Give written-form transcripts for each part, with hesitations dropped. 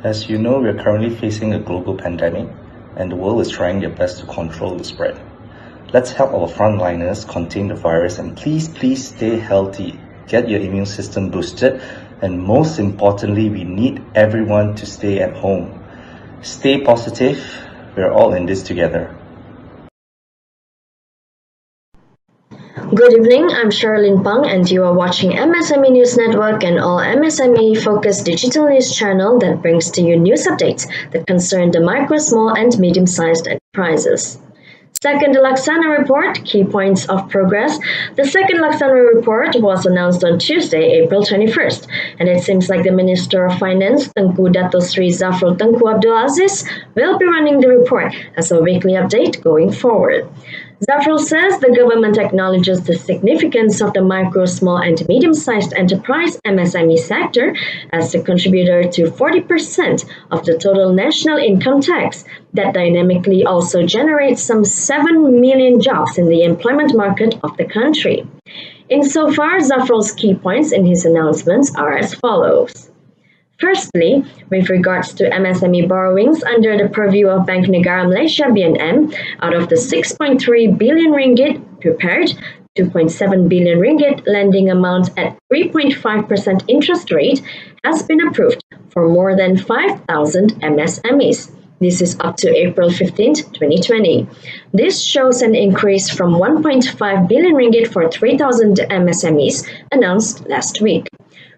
As you know, we are currently facing a global pandemic, and the world is trying their best to control the spread. Let's help our frontliners contain the virus, and please stay healthy. Get your immune system boosted, and most importantly, we need everyone to stay at home. Stay positive. We're all in this together. Good evening, I'm Charlene Pang and you are watching MSME News Network, an all MSME-focused digital news channel that brings to you news updates that concern the micro, small and medium-sized enterprises. Second, the LAKSANA report, key points of progress. The second LAKSANA report was announced on Tuesday, April 21st, and it seems like the Minister of Finance, Tengku Dato Sri Zafrul Tengku Abdul Aziz, will be running the report as a weekly update going forward. Zafrul says the government acknowledges the significance of the micro, small and medium-sized enterprise MSME sector as a contributor to 40% of the total national income tax that dynamically also generates some 7 million jobs in the employment market of the country. Insofar, Zafrul's key points in his announcements are as follows. Firstly, with regards to MSME borrowings under the purview of Bank Negara Malaysia BNM, out of the 6.3 billion ringgit prepared, 2.7 billion ringgit lending amount at 3.5% interest rate has been approved for more than 5,000 MSMEs. This is up to April 15, 2020. This shows an increase from 1.5 billion ringgit for 3,000 MSMEs announced last week.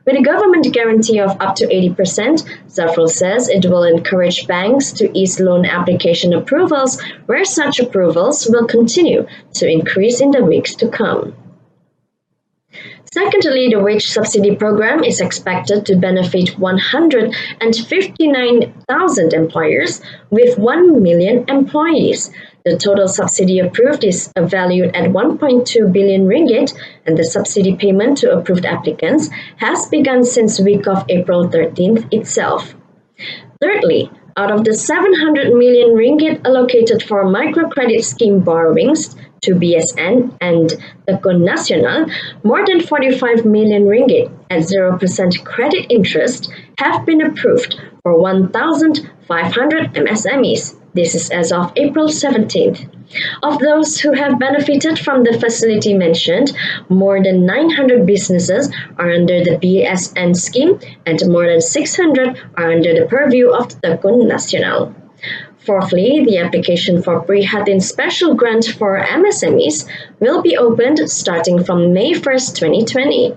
With a government guarantee of up to 80%, Zafrul says it will encourage banks to ease loan application approvals, where such approvals will continue to increase in the weeks to come. Secondly, the wage subsidy program is expected to benefit 159,000 employers with 1 million employees. The total subsidy approved is valued at 1.2 billion ringgit, and the subsidy payment to approved applicants has begun since week of April 13th itself. Thirdly, out of the 700 million ringgit allocated for microcredit scheme borrowings to BSN and the Tekun Nasional, more than 45 million ringgit at 0% credit interest have been approved for 1,500 MSMEs. This is as of April 17th. Of those who have benefited from the facility mentioned, more than 900 businesses are under the BSN scheme and more than 600 are under the purview of the Tekun Nasional. Fourthly, the application for Prihatin Special Grant for MSMEs will be opened starting from May 1st, 2020.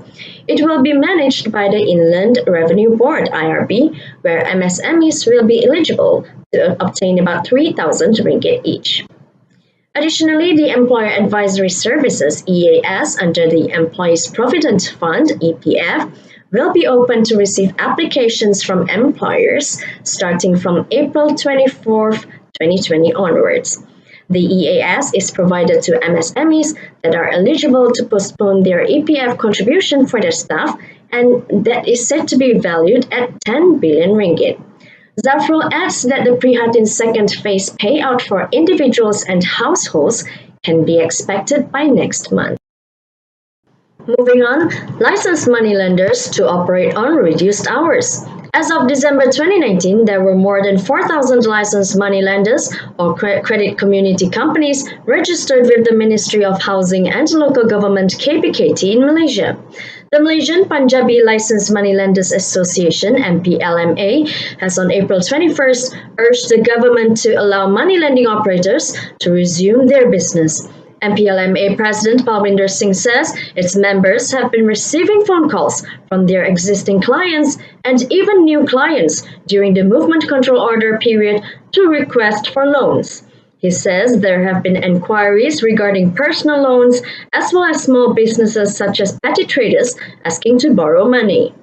It will be managed by the Inland Revenue Board, IRB, where MSMEs will be eligible to obtain about 3,000 ringgit each. Additionally, the Employer Advisory Services, EAS, under the Employees Provident Fund, EPF, will be open to receive applications from employers starting from April 24th, 2020 onwards. The EAS is provided to MSMEs that are eligible to postpone their EPF contribution for their staff, and that is said to be valued at 10 billion ringgit. Zafrul adds that the Prihatin second phase payout for individuals and households can be expected by next month. Moving on, licensed moneylenders to operate on reduced hours. As of December 2019, there were more than 4,000 licensed moneylenders or credit community companies registered with the Ministry of Housing and Local Government KPKT in Malaysia. The Malaysian Punjabi Licensed Moneylenders Association, MPLMA, has on April 21st urged the government to allow money lending operators to resume their business. MPLMA President Palvinder Singh says its members have been receiving phone calls from their existing clients and even new clients during the movement control order period to request for loans. He says there have been inquiries regarding personal loans as well as small businesses such as petty traders asking to borrow money.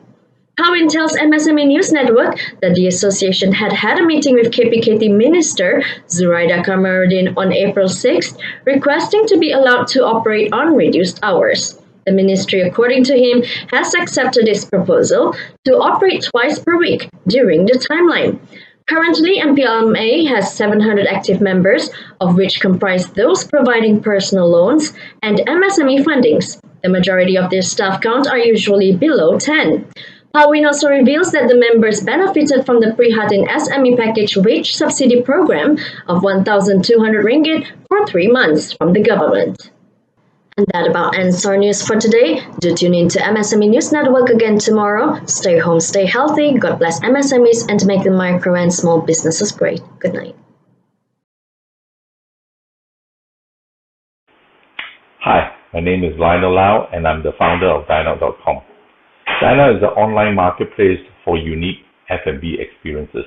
Kawin tells MSME News Network that the association had a meeting with KPKT Minister Zuraida Kamarudin on April 6th, requesting to be allowed to operate on reduced hours. The ministry, according to him, has accepted his proposal to operate twice per week during the timeline. Currently, MPLMA has 700 active members, of which comprise those providing personal loans and MSME fundings. The majority of their staff count are usually below 10. Howin also reveals that the members benefited from the pre-Hatin SME package wage subsidy program of 1,200 ringgit for 3 months from the government. And that about ends our news for today. Do tune in to MSME News Network again tomorrow. Stay home, stay healthy, God bless MSMEs, and make the micro and small businesses great. Good night. Hi, my name is Lionel Lau and I'm the founder of Dinout.com. Dinout is an online marketplace for unique F&B experiences.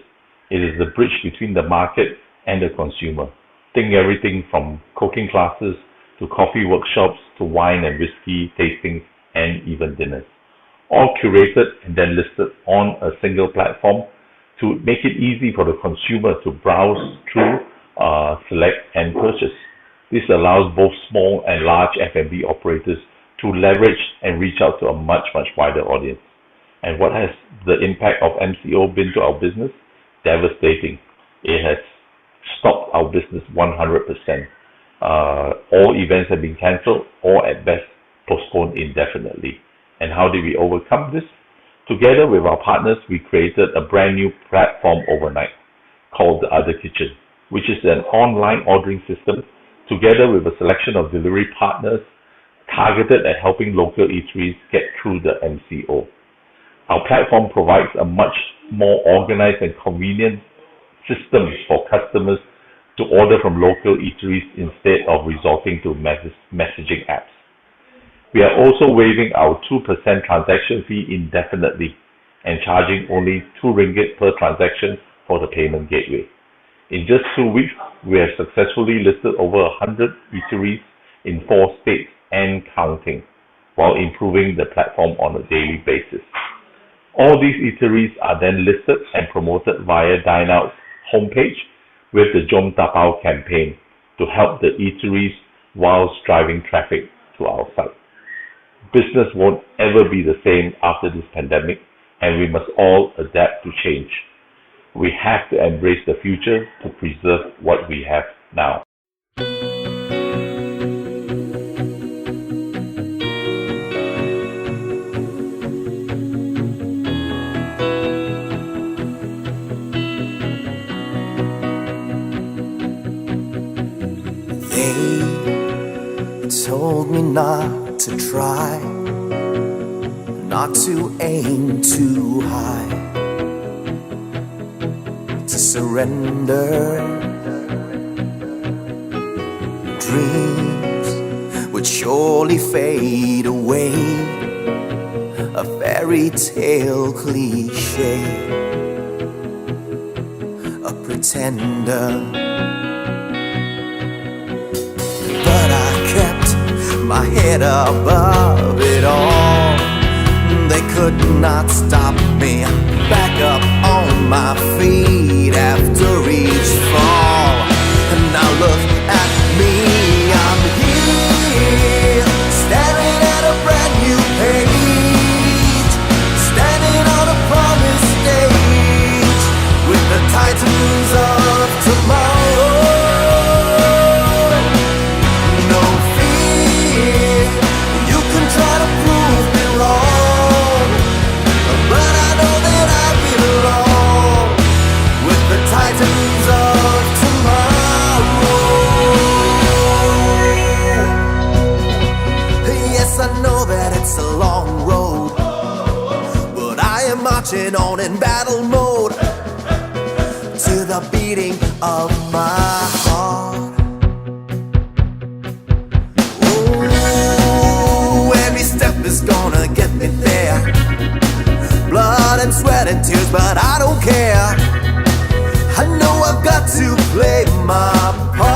It is the bridge between the market and the consumer. Think everything from cooking classes to coffee workshops to wine and whiskey tastings and even dinners. All curated and then listed on a single platform to make it easy for the consumer to browse through, select and purchase. This allows both small and large F&B operators to leverage and reach out to a much wider audience. And what has the impact of MCO been to our business? Devastating. It has stopped our business 100%. All events have been cancelled or at best postponed indefinitely. And how did we overcome this? Together with our partners, we created a brand new platform overnight called The Other Kitchen, which is an online ordering system together with a selection of delivery partners targeted at helping local eateries get through the MCO. Our platform provides a much more organized and convenient system for customers to order from local eateries instead of resorting to messaging apps. We are also waiving our 2% transaction fee indefinitely and charging only 2 ringgit per transaction for the payment gateway. In just 2 weeks, we have successfully listed over 100 eateries in 4 states and counting, while improving the platform on a daily basis. All these eateries are then listed and promoted via Dineout's homepage with the Jom Tapao campaign to help the eateries whilst driving traffic to our site. Business won't ever be the same after this pandemic, and we must all adapt to change. We have to embrace the future to preserve what we have now. They told me not to try, not to aim too high, to surrender. Dreams would surely fade away, a fairy tale cliche, a pretender. But I kept my head above it all. They could not stop me. Back up on my feet after each fall. And now look at me, I'm here, staring at a brand new page, standing on a promised stage with the titans of tomorrow. No fear, you can try to prove me wrong, but I know that I belong with the titans of tomorrow. Yes, I know that it's a long road, but I am marching on in battle mode to the beating of my heart. Oh, every step is gonna get me there. Blood and sweat and tears, but I don't care. I know I've got to play my part.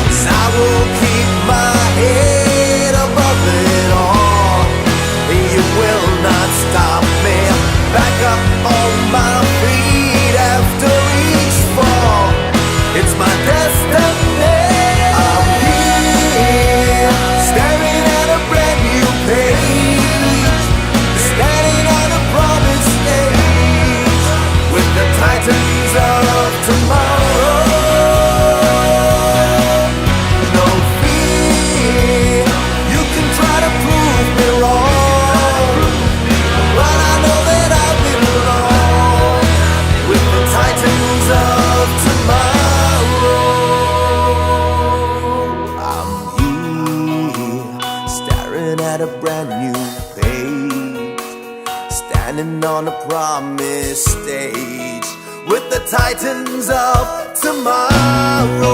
'Cause I will keep my head above it all. You will not stop me. Back up on my feet after each fall. It's my destiny. I'm here, staring at a brand new page, standing on a promised stage with the titans of tomorrow. looking at a brand new page, standing on a promised stage with the titans of tomorrow.